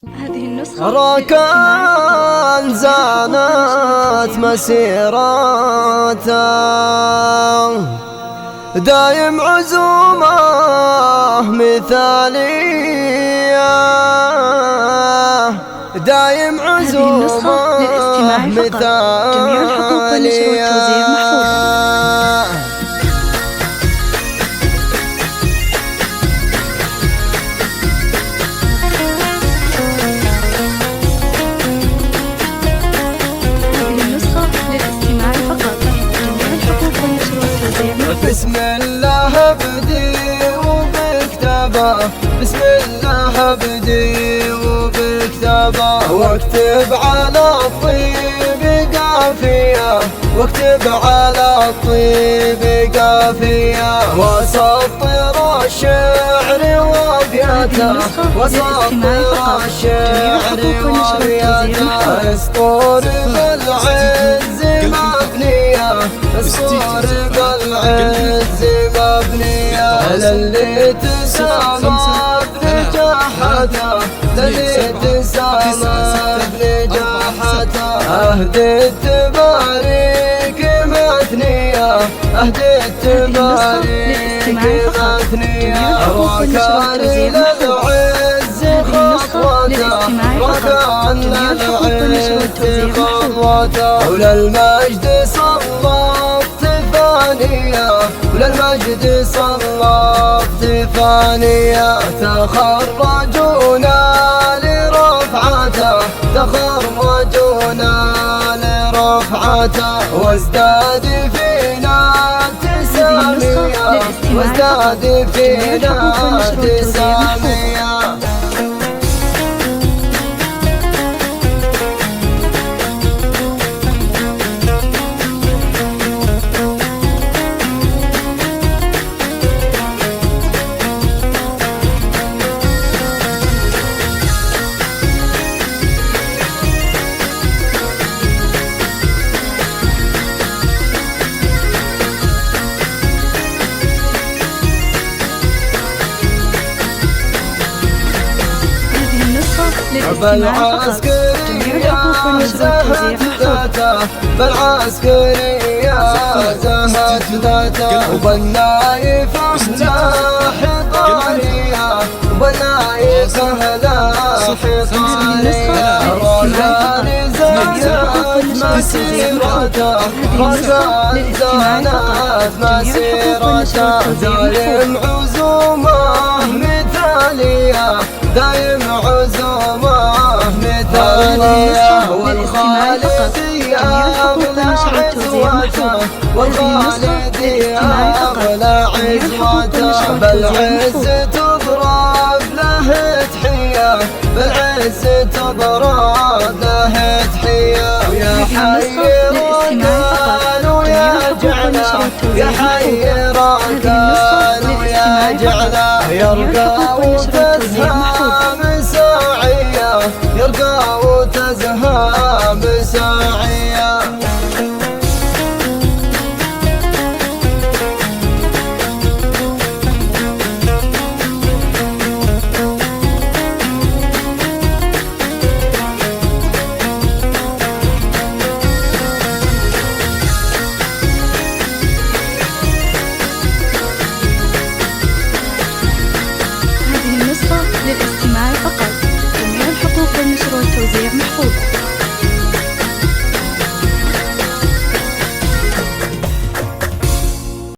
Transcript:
هذه النسخة ركان زانت مسيرته دايم عزومه مثالية، دايم عزومه مثالية. جميع الحقوق والنشر والتوزيع محفوظة. بسم الله ابدي وبكتابه، بسم الله ابدي وبكتابه، واكتب على الطيب قافيه، واكتب على الطيب قافيه، وسطر الشعر وابياته، وسطر الشعر وابياته، اسطور بالعز مبنيه، اسطور بالعز مبنيه، للي تسامى بنجاحته، للي تسامى بنجاحته، أهدي التباريك مثنية، أهدي التباريك مثنية، وكان للعز خطوته، وكان للعز خطوته، وللمجد صلت ثانية، وللمجد صلت ثانية، تخرجونا لرفعته، تخرجونا لرفعته، وازداد فينا تسامية، وازداد فينا تسامية. بالعسكرية زهت ذاته، بالعسكرية زهت ذاته، وبالنايف أهلا حضارية، وبالنايف أهلا حضارية، ركان زانت مسيرته، ركان زانت مسيرته، دايم عزومه مثالية، دايم عزومه مثالية، والخالدية أغلى عزوته، والخالدية أغلى عزوته، بالعز تضرب له تحية، بالعز تضرب له تحية، ويا حي ركان ويا جعله، يا حي ركان ويا جعله، يرقى